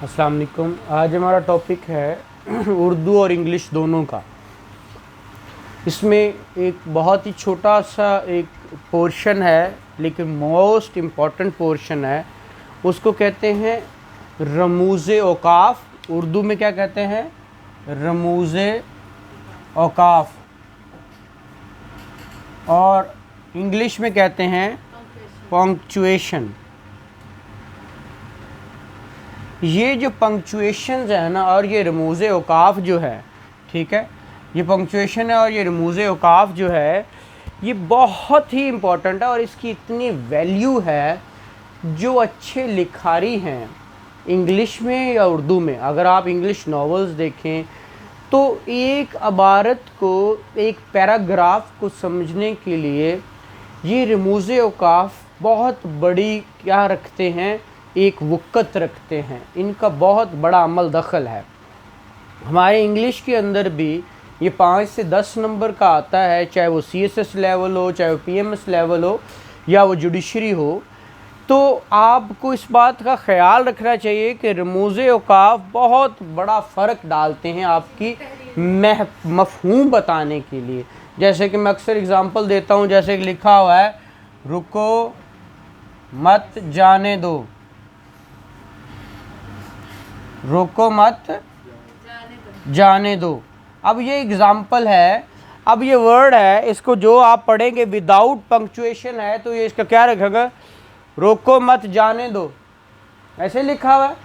अस्सलाम वालेकुम। आज हमारा टॉपिक है उर्दू और इंग्लिश दोनों का। इसमें एक बहुत ही छोटा सा एक पोर्शन है, लेकिन मोस्ट इम्पॉर्टेंट पोर्शन है। उसको कहते हैं रमूज़े औकाफ। उर्दू में क्या कहते हैं? रमूज़े औकाफ। और इंग्लिश में कहते हैं पंक्चुएशन। ये जो पंक्चुएशंस है ना, और ये रमूज़े औकाफ जो है, ठीक है, ये पंक्चुएशन है और ये रमूज़े औकाफ जो है, ये बहुत ही इम्पोर्टेंट है और इसकी इतनी वैल्यू है। जो अच्छे लिखारी हैं इंग्लिश में या उर्दू में, अगर आप इंग्लिश नॉवेल्स देखें तो एक इबारत को, एक पैराग्राफ को समझने के लिए ये रमूज़े औकाफ बहुत बड़ी क्या रखते हैं, एक वक़्त रखते हैं। इनका बहुत बड़ा अमल दखल है। हमारे इंग्लिश के अंदर भी ये 5 से 10 नंबर का आता है, चाहे वो CSS लेवल हो, चाहे वो PMS लेवल हो, या वो जुडिशरी हो। तो आपको इस बात का ख्याल रखना चाहिए कि रमूज़े औकाफ बहुत बड़ा फ़र्क डालते हैं आपकी मफ़हूम बताने के लिए। जैसे कि मैं अक्सर एग्ज़ाम्पल देता हूँ, जैसे कि लिखा हुआ है रुको मत जाने दो, रोको मत जाने दो। अब ये एग्ज़ाम्पल है। अब ये वर्ड है, इसको जो आप पढ़ेंगे विदाउट पंक्चुएशन है, तो ये इसका क्या रखेगा? रोको मत जाने दो, ऐसे लिखा हुआ है,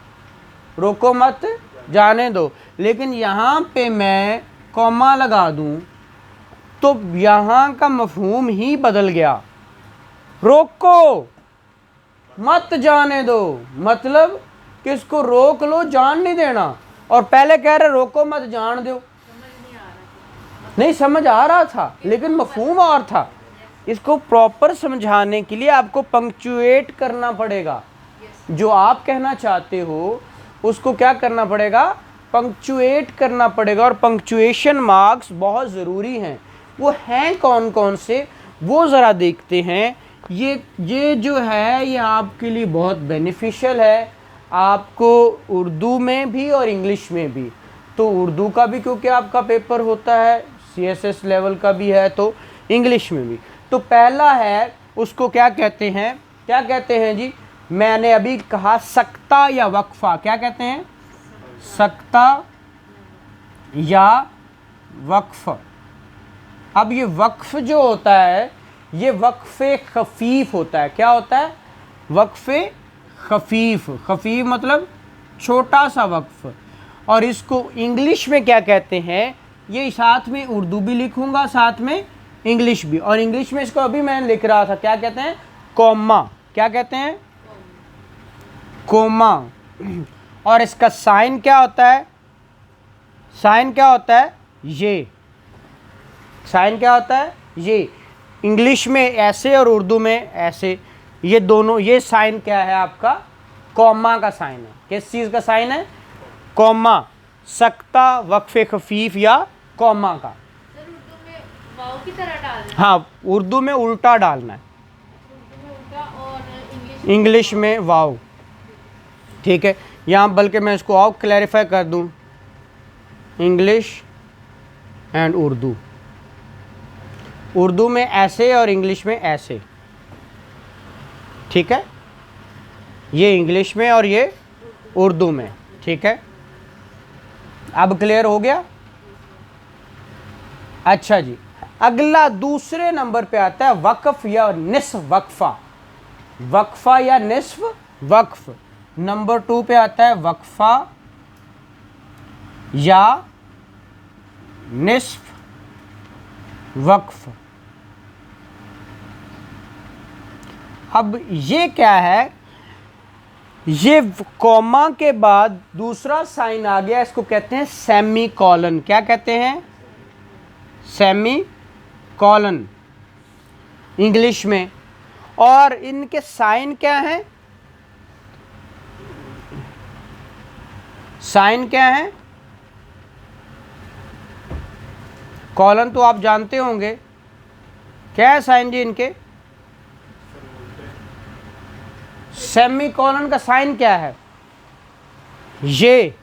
रोको मत जाने दो। लेकिन यहाँ पे मैं कॉमा लगा दूँ तो यहाँ का मफहूम ही बदल गया। रोको मत जाने दो मतलब कि इसको रोक लो, जान नहीं देना। और पहले कह रहे रोको मत जान दो, नहीं समझ आ रहा था, लेकिन मफहूम और था। इसको प्रॉपर समझाने के लिए आपको पंक्चुएट करना पड़ेगा। जो आप कहना चाहते हो उसको क्या करना पड़ेगा? पंक्चुएट करना पड़ेगा। और पंक्चुएशन मार्क्स बहुत ज़रूरी हैं। वो हैं कौन कौन से, वो ज़रा देखते हैं। ये जो है, ये आपके लिए बहुत बेनिफिशियल है, आपको उर्दू में भी और इंग्लिश में भी। तो उर्दू का भी क्योंकि आपका पेपर होता है, CSS लेवल का भी है, तो इंग्लिश में भी। तो पहला है, उसको क्या कहते हैं? क्या कहते हैं जी? मैंने अभी कहा सक्ता या वक्फा। क्या कहते हैं? सक्ता या वक्फ। अब ये वक्फ जो होता है, ये वक्फ़े खफीफ होता है। क्या होता है? वक्फ़े खफीफ। खफीफ मतलब छोटा सा वक्फ। और इसको इंग्लिश में क्या कहते हैं? ये साथ में उर्दू भी लिखूंगा, साथ में इंग्लिश भी। और इंग्लिश में इसको अभी मैं लिख रहा था, क्या कहते हैं? कॉमा। क्या कहते हैं? कोमा। और इसका साइन क्या होता है? साइन क्या होता है? ये साइन क्या होता है? ये। इंग्लिश में ऐसे और उर्दू में ऐसे, ये दोनों। ये साइन क्या है आपका? कॉमा का साइन है। किस चीज़ का साइन है? कॉमा। सक्ता, वक्फे खफीफ या कॉमा का। सर उर्दू में वाव की तरह डालना है? हाँ, उर्दू में उल्टा डालना है, उर्दू में उल्टा और इंग्लिश में वाव। ठीक है, यहाँ बल्कि मैं इसको और क्लैरिफाई कर दूँ, इंग्लिश एंड उर्दू। उर्दू में ऐसे और इंग्लिश में ऐसे। ठीक है, ये इंग्लिश में और ये उर्दू में। ठीक है, अब क्लियर हो गया? अच्छा जी, अगला दूसरे नंबर पे आता है वक्फ या निस्फ वक्फा। वक्फा या निस्फ वक्फ। नंबर 2 पे आता है वक्फा या निस्फ वक्फ। अब ये क्या है? ये कॉमा के बाद दूसरा साइन आ गया, इसको कहते हैं सेमी कॉलन। क्या कहते हैं? सेमी कॉलन इंग्लिश में। और इनके साइन क्या हैं? साइन क्या है? कॉलन तो आप जानते होंगे, क्या है साइन जी इनके? सेमी कॉलन का साइन क्या है? ये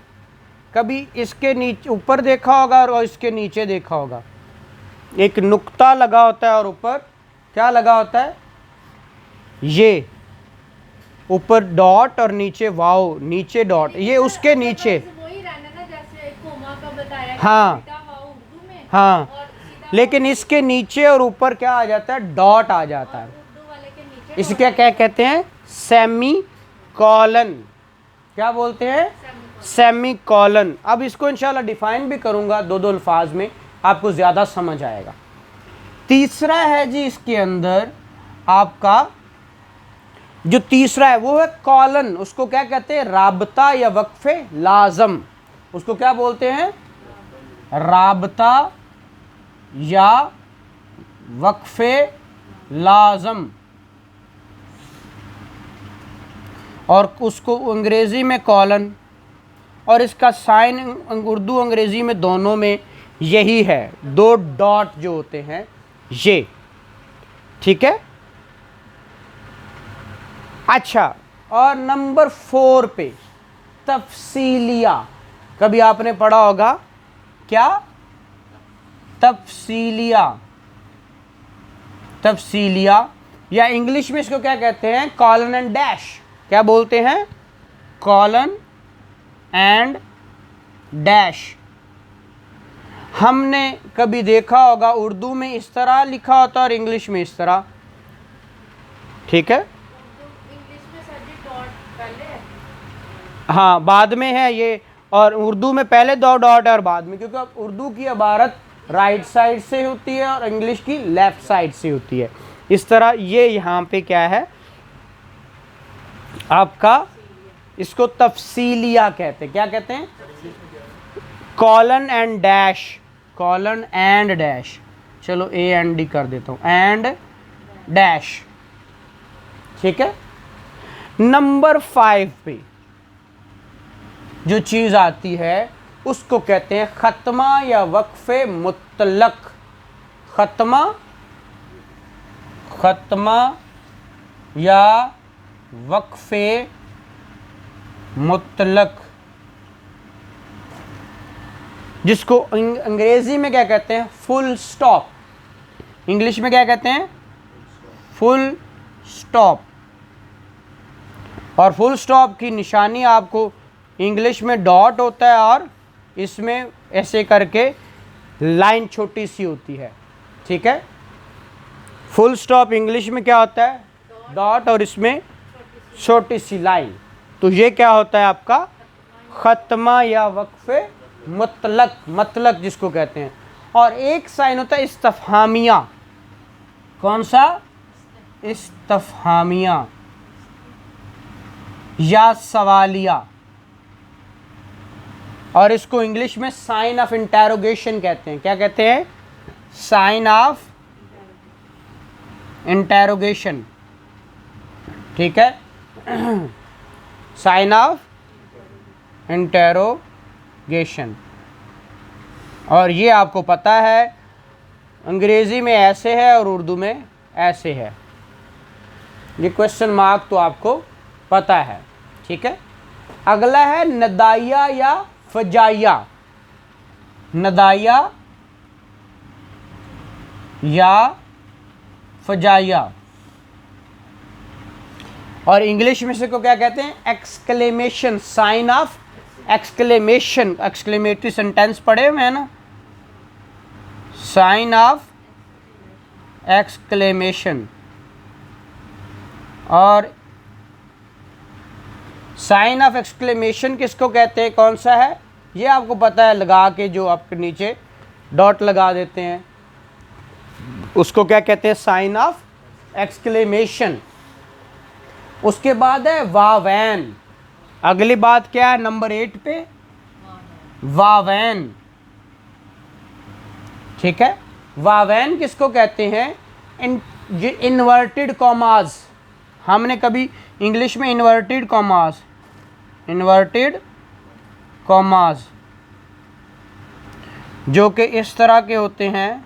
कभी इसके नीचे ऊपर देखा होगा और इसके नीचे देखा होगा, एक नुक्ता लगा होता है और ऊपर क्या लगा होता है, ये ऊपर डॉट और नीचे वाव, नीचे डॉट, ये उसके नीचे। वही रहना ना जैसे कोमा का बताया, हाँ सीधा वाव उर्दू में हाँ, और सीधा लेकिन इसके नीचे और ऊपर क्या आ जाता है, डॉट आ जाता है। उर्दू वाले के नीचे इसे क्या क्या कहते हैं, सेमी कॉलन। क्या बोलते हैं, सेमी कॉलन। अब इसको इंशाल्लाह डिफाइन भी करूंगा दो दो अल्फाज में, आपको ज़्यादा समझ आएगा। तीसरा है जी इसके अंदर आपका जो तीसरा है वो है कॉलन। उसको क्या कहते हैं, राबता या वक्फे लाजम। उसको क्या बोलते हैं, राबता या वक्फे लाजम, और उसको अंग्रेज़ी में कॉलन, और इसका साइन उर्दू अंग्रेज़ी में दोनों में यही है, दो डॉट जो होते हैं ये, ठीक है। अच्छा, और नंबर 4 पे तफसीलिया। कभी आपने पढ़ा होगा क्या, तफसीलिया, तफसीलिया, या इंग्लिश में इसको क्या कहते हैं, कॉलन एंड डैश। क्या बोलते हैं, कॉलन एंड डैश। हमने कभी देखा होगा उर्दू में इस तरह लिखा होता है और इंग्लिश में इस तरह, ठीक है। इंग्लिश में सर जी डॉट पहले है, हाँ बाद में है ये, और उर्दू में पहले दो डॉट है और बाद में, क्योंकि अब उर्दू की इबारत राइट साइड से होती है और इंग्लिश की लेफ्ट साइड से होती है। इस तरह ये यहाँ पे क्या है आपका, इसको तफसीलिया कहते हैं। क्या कहते हैं, colon and dash, colon and dash. चलो ए एंड डी कर देता हूँ, एंड डैश, ठीक है। नंबर 5 पे जो चीज़ आती है उसको कहते हैं ख़त्मा या वक्फ़े मुतलक। ख़त्मा, ख़त्मा या वक्फ़े मुतलक, जिसको अंग्रेज़ी में क्या कहते हैं, फुल स्टॉप। इंग्लिश में क्या कहते हैं, फुल स्टॉप। और फुल स्टॉप की निशानी आपको इंग्लिश में डॉट होता है और इसमें ऐसे करके लाइन छोटी सी होती है, ठीक है। फुल स्टॉप इंग्लिश में क्या होता है, डॉट, और इसमें छोटी सी लाइन। तो ये क्या होता है आपका ख़त्मा या वक्फ़े मुतलक, मतलक जिसको कहते हैं। और एक साइन होता है इस्तफ़हामिया। कौन सा, इस्तफ़हामिया या सवालिया, और इसको इंग्लिश में साइन ऑफ इंटेरोगेशन कहते हैं। क्या कहते हैं, साइन ऑफ इंटेरोगेशन, ठीक है। Sign of interrogation. और ये आपको पता है अंग्रेज़ी में ऐसे है और उर्दू में ऐसे है। ये क्वेश्चन मार्क तो आपको पता है, ठीक है। अगला है नदाया या फजाया। नदाया या फजाया, और इंग्लिश में से को क्या कहते हैं, exclamation, sign of exclamation. Exclamatory sentence पढ़े हुए हैं ना, साइन ऑफ एक्सक्लेमेशन। और साइन ऑफ एक्सक्लेमेशन किसको कहते हैं, कौन सा है, ये आपको पता है, लगा के जो आपके नीचे डॉट लगा देते हैं उसको क्या कहते हैं, साइन ऑफ एक्सक्लेमेशन। उसके बाद है वावैन। अगली बात क्या है नंबर 8 पे, वावैन, ठीक है। वावैन किसको कहते हैं, इन्वर्टेड कॉमास। हमने कभी इंग्लिश में इन्वर्टेड कॉमास, इन्वर्टेड कॉमास जो कि इस तरह के होते हैं,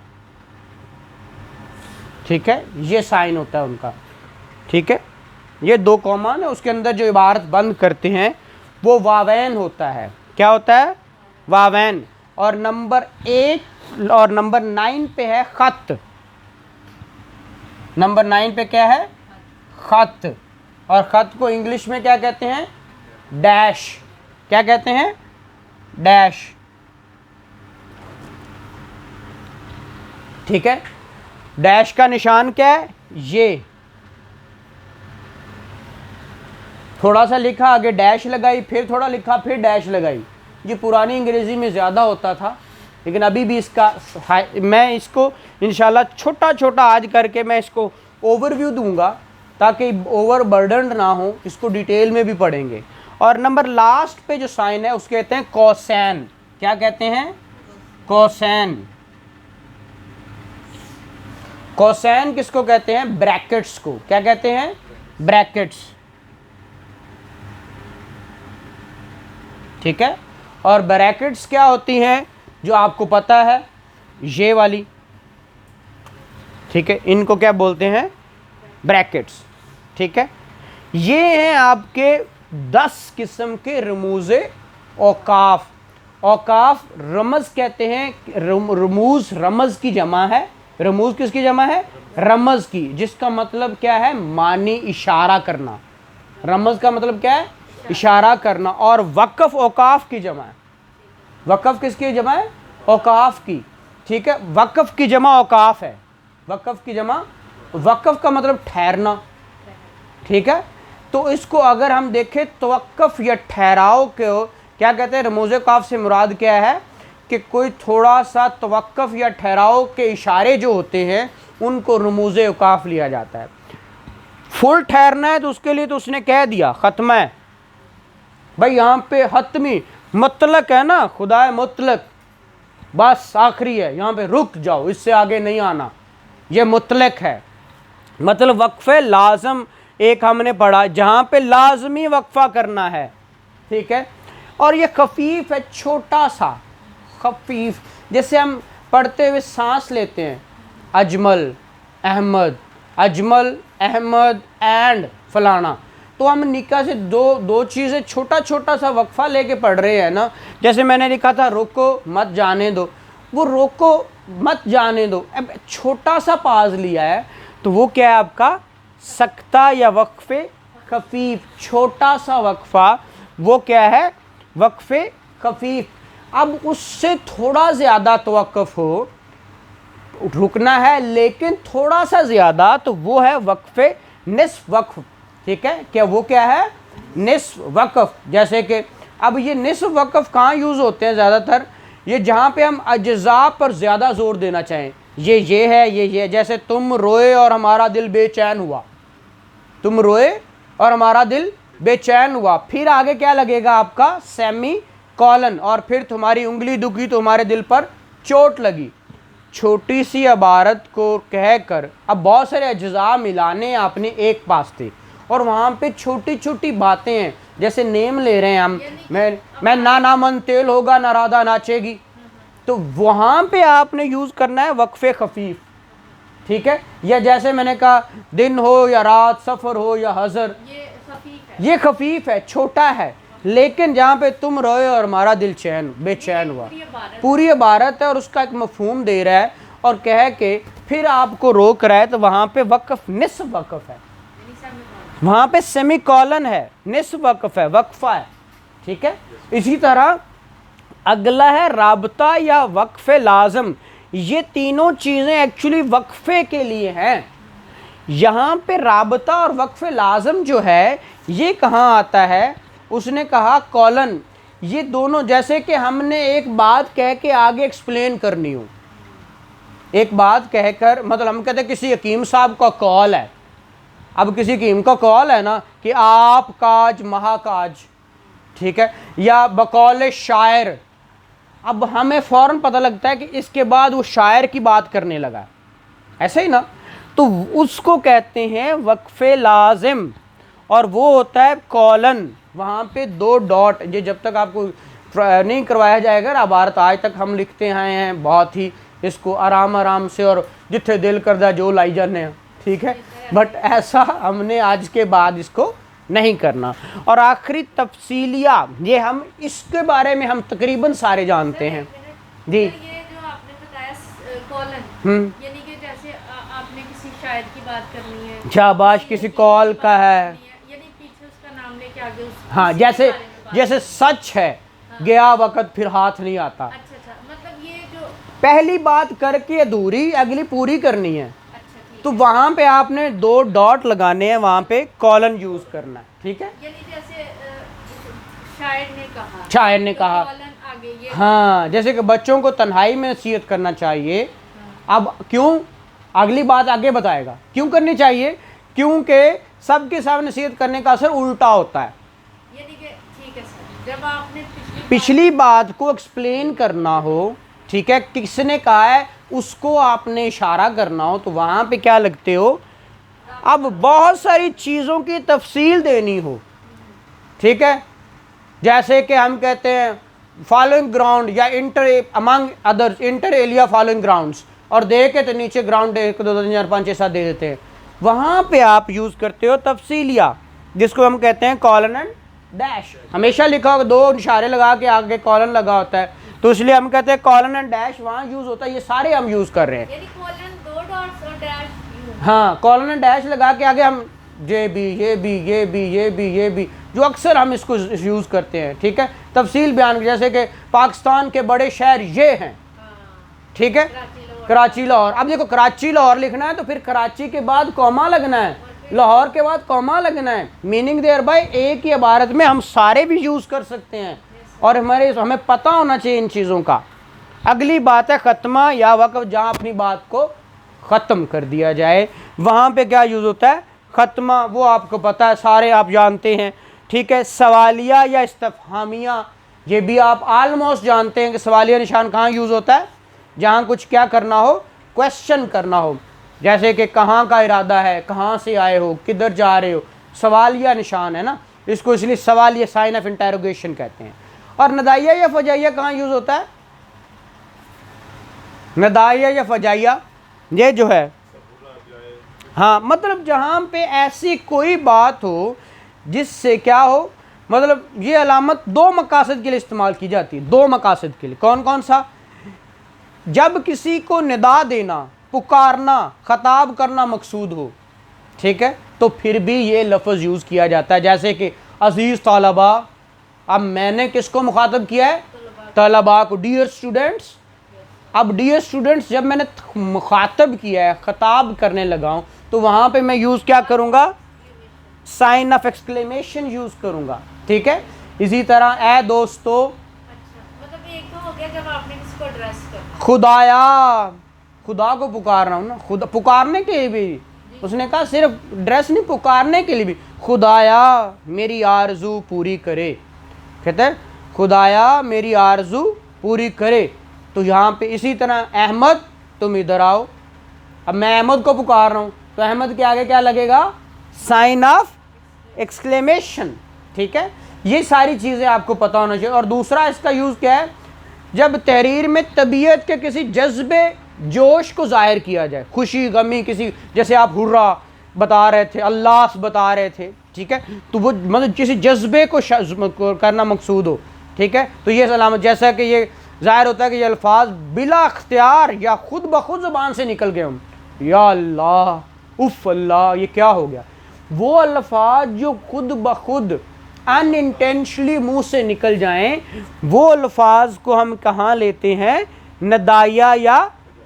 ठीक है, ये साइन होता है उनका, ठीक है। ये 2 कॉमा है, उसके अंदर जो इबारत बंद करते हैं वो वावैन होता है। क्या होता है? वावैन। और नंबर 8 और नंबर 9 पे है खत। नंबर 9 पे क्या है? खत। और खत को इंग्लिश में क्या कहते हैं? डैश। क्या कहते हैं? डैश। ठीक है। डैश का निशान क्या है? ये थोड़ा सा लिखा, आगे डैश लगाई, फिर थोड़ा लिखा, फिर डैश लगाई। ये पुरानी अंग्रेज़ी में ज़्यादा होता था, लेकिन अभी भी इसका मैं इसको इंशाल्लाह छोटा छोटा आज करके मैं इसको ओवरव्यू दूंगा, ताकि ओवर बर्डन ना हो, इसको डिटेल में भी पढ़ेंगे। और नंबर लास्ट पे जो साइन है उसके कहते हैं कोसैन। क्या कहते हैं? कोसैन। कोसैन किसको कहते हैं? ब्रैकेट्स को। क्या कहते हैं? ब्रैकेट्स। ठीक है। और ब्रैकेट्स क्या होती हैं? जो आपको पता है, ये वाली। ठीक है, इनको क्या बोलते हैं? ब्रैकेट्स। ठीक है। ये हैं आपके 10 किस्म के रमूज़े औकाफ। औकाफ रमज़ कहते हैं। रमूज़ रमज़ की जमा है। रमूज़ किसकी जमा है? रमज़ की, जिसका मतलब क्या है? मानी, इशारा करना। रमज़ का मतलब क्या है? इशारा करना। और वक़फ़ औकाफ की जमा है। वक़फ़ किसकी जमा है? औकाफ की। ठीक है। वक़फ़ की जमा औकाफ है। वक़फ़ की जमा, वक़फ़ का मतलब ठहरना। ठीक है। तो इसको अगर हम देखें तवक्कुफ़ या ठहराव को क्या कहते हैं? रमूज़ औकाफ से मुराद क्या है? कि कोई थोड़ा सा तवक्कुफ़ या ठहराव के इशारे जो होते हैं उनको रमूज़ औकाफ लिया जाता है। फुल ठहरना है तो उसके लिए तो उसने कह दिया ख़त्म है भाई, यहाँ पे हतमी मुतलक है ना, खुदा मुतलक, बस आखिरी है, यहाँ पे रुक जाओ, इससे आगे नहीं आना, ये मुतलक है। मतलब वक्फ़े लाज़म एक हमने पढ़ा जहाँ पे लाजमी वक्फ़ा करना है। ठीक है। और ये खफीफ है, छोटा सा खफीफ, जैसे हम पढ़ते हुए सांस लेते हैं, अजमल अहमद, अजमल अहमद एंड फलाना, तो हम निकाह से दो चीज़ें छोटा छोटा सा वक्फ़ा लेके पढ़ रहे हैं ना। जैसे मैंने लिखा था रोको मत जाने दो, वो रोको मत जाने दो, अब छोटा सा पाज लिया है तो वो क्या है आपका? सकता या वक्फ़े खफीफ, छोटा सा वक्फ़ा, वो क्या है? वक्फ़े खफीफ। अब उससे थोड़ा ज़्यादा तवक्कुफ़ हो, रुकना है लेकिन थोड़ा सा ज़्यादा, तो वो है वक्फ़े निस्फ़ वक्फ़। ठीक है। क्या वो क्या है? निस्फ़ वक्फ़। जैसे कि अब ये निस्फ़ वक्फ़ कहाँ यूज़ होते हैं ज़्यादातर? ये जहाँ पे हम अज्ज़ा पर ज़्यादा ज़ोर देना चाहें, ये है, ये जैसे तुम रोए और हमारा दिल बेचैन हुआ, तुम रोए और हमारा दिल बेचैन हुआ, फिर आगे क्या लगेगा आपका? सेमी कॉलन, और फिर तुम्हारी उंगली दुखी तो हमारे दिल पर चोट लगी। छोटी सी इबारत को कहकर अब बहुत सारे अज्ज़ा मिलाने आपने एक पास थे, और वहाँ पे छोटी छोटी बातें हैं, जैसे नेम ले रहे हैं हम, मैं ना मन तेल होगा ना राधा नाचेगी, तो वहाँ पे आपने यूज़ करना है वक्फ़े खफीफ। ठीक है। या जैसे मैंने कहा दिन हो या रात, सफ़र हो या हज़र, ये खफीफ है, छोटा है, लेकिन जहाँ पे तुम रोए और हमारा दिल बेचैन हुआ, पूरी इबारत है और उसका एक मफहूम दे रहा है और कह के फिर आपको रोक रहा है, तो वहाँ पे वक़्फ़ निस्फ़ वक़्फ़ है, वहाँ पे सेमी कॉलन है, निस्फ़ वक़्फ़ है, वक्फ़ा है। ठीक है। इसी तरह अगला है राबता या वक्फ़े लाज़म। ये तीनों चीज़ें एक्चुअली वक्फ़े के लिए हैं। यहाँ पे राबता और वक्फ़े लाज़म जो है ये कहाँ आता है? उसने कहा कॉलन। ये दोनों, जैसे कि हमने एक बात कह के आगे एक्सप्लेन करनी हो, एक बात कहकर, मतलब हम कहते हैं किसी हकीम साहब का कॉल है, अब किसी हकीम का कॉल है ना कि आप काज महाकाज, ठीक है, या बकौल शायर, अब हमें फ़ौरन पता लगता है कि इसके बाद वो शायर की बात करने लगा, ऐसे ही ना, तो उसको कहते हैं वक्फ़े लाज़िम, और वो होता है कॉलन, वहाँ पे 2 डॉट। ये जब तक आपको नहीं करवाया जाएगा, इबारत आज तक हम लिखते आए हैं बहुत ही इसको आराम आराम से, और जिथे दिल करदा जो लाई जाने हैं, ठीक है, बट ऐसा हमने आज के बाद इसको नहीं करना। और आखिरी तफसीलिया, ये हम इसके बारे में हम तकरीबन सारे जानते हैं जी। ये जो आपने बताया कॉलन, यानी कि जैसे आपने किसी शायर की बात करनी है, शाबाश, किसी कॉल का है, यानी पीछे उसका नाम लेके आगे हाँ, जैसे जैसे सच है, गया वक्त फिर हाथ नहीं आता। अच्छा, मतलब ये जो पहली बात करके अधूरी अगली पूरी करनी है, ठीक तो वहाँ पे आपने 2 डॉट लगाने हैं, वहाँ पे कॉलन यूज करना है, ठीक है। यानी जैसे शायर ने कहा, शायर ने कहा, कॉलन आगे ये, हाँ, जैसे कि बच्चों को तन्हाई में नसीहत करना चाहिए। अब क्यों, अगली बात आगे बताएगा क्यों करनी चाहिए, क्योंकि सबके साथ नसीहत करने का असर उल्टा होता है। यानी कि ठीक है सर, जब आपने पिछली बात को एक्सप्लेन करना हो, ठीक है, किसने कहा है उसको आपने इशारा करना हो, तो वहाँ पे क्या लगते हो, अब बहुत सारी चीज़ों की तफसील देनी हो, ठीक है। जैसे कि हम कहते हैं फॉलोइंग ग्राउंड या inter among others inter alia following grounds, और दे के तो नीचे ग्राउंड 1 2 3 4 5 6 7 दे देते हैं, वहाँ पे आप यूज़ करते हो तफसीलिया, जिसको हम कहते हैं कॉलन एंड डैश। हमेशा लिखा होगा 2 इशारे लगा के आगे कॉलन लगा होता है, तो इसलिए हम कहते हैं कॉलन एंड डैश वहाँ यूज़ होता है। ये सारे हम यूज़ कर रहे हैं, यानी कॉलन 2 डॉट्स और डैश, हाँ, कॉलन एंड डैश लगा के आगे हम ये भी ये भी ये भी ये भी ये भी, जो अक्सर हम इसको यूज़ करते हैं, ठीक है। तफसील बयान, जैसे कि पाकिस्तान के बड़े शहर ये हैं, ठीक है, कराची लाहौर। अब देखो कराची लाहौर लिखना है तो फिर कराची के बाद कॉमा लगना है, लाहौर के बाद कॉमा लगना है, मीनिंग देयर बाय एक ही इबारत में हम सारे भी यूज़ कर सकते हैं, और हमें पता होना चाहिए इन चीज़ों का। अगली बात है ख़त्मा या वक़्फ़, जहाँ अपनी बात को ख़त्म कर दिया जाए, वहाँ पे क्या यूज़ होता है, ख़त्मा, वो आपको पता है, सारे आप जानते हैं, ठीक है। सवालिया या इस्तफ़हामिया, ये भी आप आलमोस्ट जानते हैं कि सवालिया निशान कहाँ यूज़ होता है, जहाँ कुछ क्या करना हो, क्वेश्चन करना हो, जैसे कि कहाँ का इरादा है, कहाँ से आए हो, किधर जा रहे हो, सवालिया निशान है ना, इसको इसलिए सवालिया साइन ऑफ इंटेरोगेशन कहते हैं। और नदाइया या फजाइया कहाँ यूज़ होता है, नदाइया या फजाइया ये जो है, हाँ, मतलब जहाँ पे ऐसी कोई बात हो जिससे क्या हो, मतलब ये अलामत 2 मकासद के लिए इस्तेमाल की जाती है, 2 मकासद के लिए। कौन कौन सा, जब किसी को निदा देना, पुकारना, खताब करना मकसूद हो, ठीक है, तो फिर भी ये लफ्ज़ यूज़ किया जाता है, जैसे कि अजीज़ तलबा। अब मैंने किसको मुखातब किया है, तलबा को, डियर स्टूडेंट्स। अब डियर स्टूडेंट्स जब मैंने मुखातब किया है, खताब करने लगा हूँ, तो वहाँ पे मैं यूज़ क्या करूँगा, साइन ऑफ एक्सक्लेमेशन यूज़ करूँगा, ठीक है। इसी तरह ए दोस्तों, मतलब एक तो हो गया जब आपने किसी को एड्रेस करना, खुदाया, खुदा को पुकार रहा हूँ ना, खुदा पुकारने के लिए भी, उसने कहा सिर्फ ड्रेस नहीं, पुकारने के लिए भी, खुदाया मेरी आरजू पूरी करे, कहते हैं खुदाया मेरी आरजू पूरी करे। तो यहाँ पे इसी तरह अहमद तुम इधर आओ, अब मैं अहमद को पुकार रहा हूँ, तो अहमद के आगे क्या लगेगा, साइन ऑफ एक्सक्लेमेशन, ठीक है। ये सारी चीज़ें आपको पता होना चाहिए। और दूसरा इसका यूज़ क्या है, जब तहरीर में तबीयत के किसी जज्बे जोश को ज़ाहिर किया जाए, खुशी गमी किसी, जैसे आप हुर्रा बता रहे थे, अल्लाह बता रहे थे, ठीक है, तो वो मतलब किसी जज्बे को करना मकसूद हो, ठीक है, तो ये सलामत, जैसा कि ये ज़ाहिर होता है कि ये अल्फाज बिला अख्तियार या खुद ब खुद ज़बान से निकल गए हम, या अल्लाह, उफ़ अल्लाह, ये क्या हो गया, वो अल्फाज जो खुद ब खुद अनइंटेंशनली मुँह से निकल जाएं, वो अल्फाज को हम कहाँ लेते हैं, नदाया या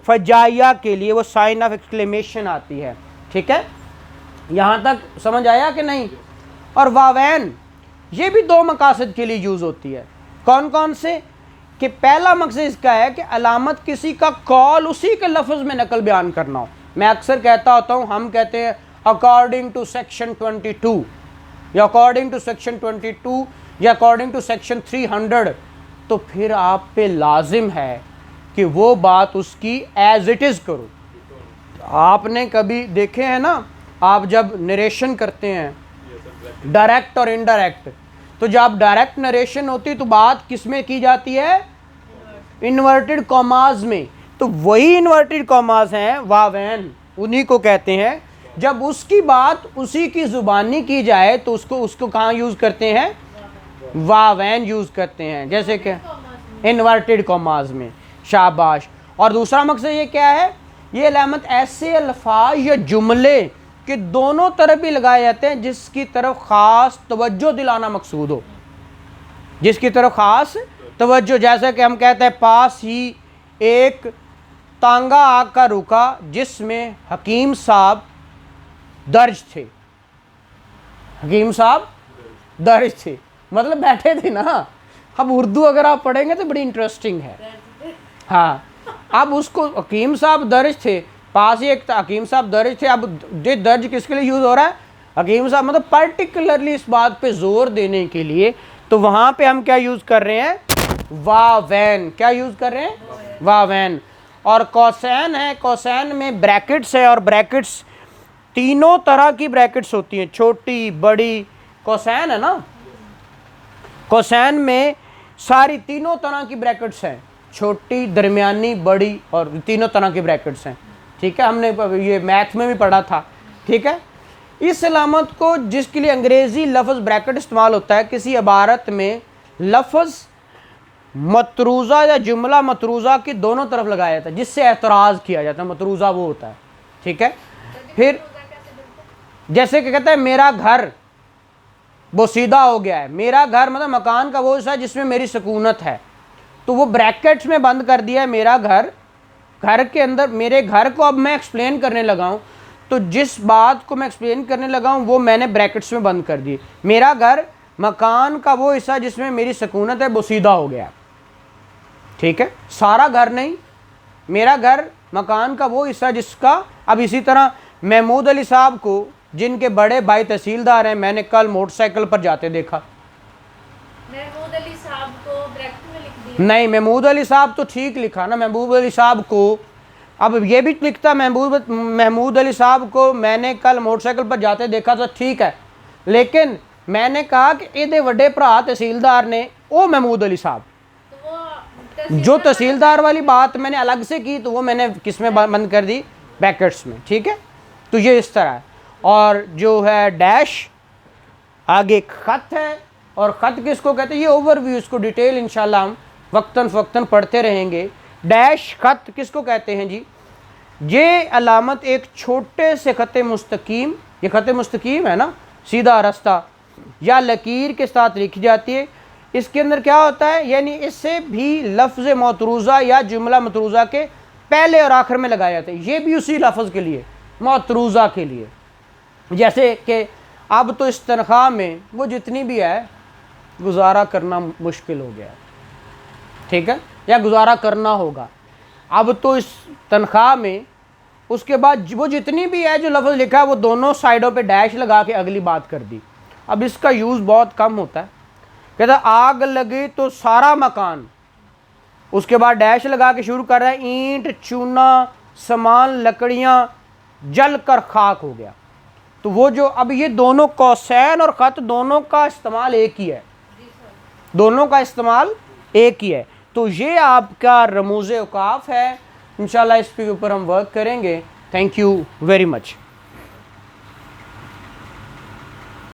फजाया के लिए वो साइन ऑफ एक्सक्लेमेशन आती है, ठीक है। यहाँ तक समझ आया कि नहीं। और वावैन ये भी 2 मकासद के लिए यूज़ होती है। कौन कौन से, कि पहला मकसद इसका है कि अलामत किसी का कॉल उसी के लफ्ज़ में नकल बयान करना हो। मैं अक्सर कहता होता हूँ, हम कहते हैं अकॉर्डिंग टू सेक्शन 22 या अकॉर्डिंग टू सेक्शन 22 या अकॉर्डिंग टू सेक्शन 300, तो फिर आप पे लाजिम है कि वो बात उसकी एज इट इज़ करो। आपने कभी देखे हैं ना, आप जब नरेशन करते हैं डायरेक्ट और इनडायरेक्ट, तो जब डायरेक्ट नरेशन होती तो बात किस में की जाती है, इन्वर्टेड कॉमाज में। तो वही इन्वर्टेड कॉमाज हैं वावैन, उन्हीं को कहते हैं जब उसकी बात उसी की ज़ुबानी की जाए तो उसको कहाँ यूज़ करते हैं, वावैन यूज़ करते हैं, जैसे कि इन्वर्टेड कॉमास में। शाबाश। और दूसरा मकसद ये क्या है, ये अलामत ऐसे अल्फाज या जुमले कि दोनों तरफ ही लगाए जाते हैं जिसकी तरफ ख़ास तवज्जो दिलाना मकसूद हो, जिसकी तरफ ख़ास तवज्जो। जैसे कि हम कहते हैं पास ही एक तांगा आकर रुका जिसमें हकीम साहब दर्ज थे, हकीम साहब दर्ज थे, मतलब बैठे थे ना। अब उर्दू अगर आप पढ़ेंगे तो बड़ी इंटरेस्टिंग है। हाँ, अब उसको हकीम साहब दर्ज थे, पास ही एक हकीम साहब दर्ज थे। अब ये दर्ज किसके लिए यूज़ हो रहा है, हकीम साहब, मतलब पर्टिकुलरली इस बात पे जोर देने के लिए। तो वहाँ पे हम क्या यूज़ कर रहे हैं, वावैन। क्या यूज़ कर रहे हैं, वावैन। और कौसैन है, कौसैन में ब्रैकेट्स है, और ब्रैकेट्स तीनों तरह की ब्रैकेट्स होती हैं, छोटी बड़ी। कौसैन है ना, कौसैन में सारी तीनों तरह की ब्रैकेट्स हैं, छोटी, दरमियानी, बड़ी, और तीनों तरह की ब्रैकेट्स हैं। ठीक है, हमने ये मैथ में भी पढ़ा था। ठीक है, इस अलामत को जिसके लिए अंग्रेज़ी लफ्ज़ ब्रैकेट इस्तेमाल होता है, किसी इबारत में लफ्ज़ मतरूज़ा या जुमला मतरूज़ा की दोनों तरफ लगाया जाता है, जिससे एतराज़ किया जाता है। मतरूज़ा वो होता है। ठीक है, फिर जैसे कि कहता है मेरा घर बोसीदा हो गया है, मेरा घर मतलब मकान का वो हिस्सा है जिसमें मेरी सुकूनत है, तो वो ब्रैकेट्स में बंद कर दिया है मेरा घर। घर के अंदर मेरे घर को अब मैं एक्सप्लेन करने लगा हूँ, तो जिस बात को मैं एक्सप्लेन करने लगा हूँ वो मैंने ब्रैकेट्स में बंद कर दी। मेरा घर मकान का वो हिस्सा जिसमें मेरी सुकूनत है, बोसीदा हो गया। ठीक है, सारा घर नहीं, मेरा घर मकान का वो हिस्सा जिसका। अब इसी तरह महमूद अली साहब को, जिनके बड़े भाई तहसीलदार हैं, मैंने कल मोटरसाइकिल पर जाते देखा। महमूद अली साहब को ब्रैकेट में लिख दिया? नहीं, महमूद अली साहब तो ठीक लिखा ना, महमूद अली साहब को। अब ये भी लिखता महमूद अली साहब को मैंने कल मोटरसाइकिल पर जाते देखा, तो ठीक है, लेकिन मैंने कहा कि एदे वड्डे भरा तहसीलदार ने, वो महमूद अली साहब, जो तहसीलदार वाली बात मैंने अलग से की, तो वो मैंने किस में बंद कर दी, ब्रैकेट्स में। ठीक है, तो ये इस तरह है। और जो है डैश, आगे ख़त है, और ख़त किसको कहते हैं, ये ओवरव्यू, इसको डिटेल इंशाल्लाह हम वक्तन फ़क्तन पढ़ते रहेंगे। डैश ख़त किसको कहते हैं जी, ये अलामत एक छोटे से ख़त मुस्तकीम, ये ख़त मुस्तकीम है ना, सीधा रास्ता, या लकीर के साथ लिखी जाती है। इसके अंदर क्या होता है, यानी इससे भी लफ्ज़ मतरूज़ा या जुमला मतरूज़ा के पहले और आखिर में लगाया जाता है। ये भी उसी लफ्ज़ के लिए, मतरूज़ा के लिए। जैसे कि अब तो इस तनख्वाह में वो जितनी भी है गुजारा करना मुश्किल हो गया है। ठीक है, या गुजारा करना होगा। अब तो इस तनख्वाह में, उसके बाद वो जितनी भी है जो लफ्ज़ लिखा है वो दोनों साइडों पे डैश लगा के अगली बात कर दी। अब इसका यूज़ बहुत कम होता है। कहता आग लगी तो सारा मकान, उसके बाद डैश लगा के शुरू कर रहा है, ईंट चूना सामान लकड़ियाँ जल कर खाक हो गया। तो वो जो, अब ये दोनों कौसैन और ख़त दोनों का इस्तेमाल एक ही है, दोनों का इस्तेमाल एक ही है। तो ये आपका रमूज़ औकाफ है। इंशाल्लाह इस पे ऊपर हम वर्क करेंगे। Thank you very much.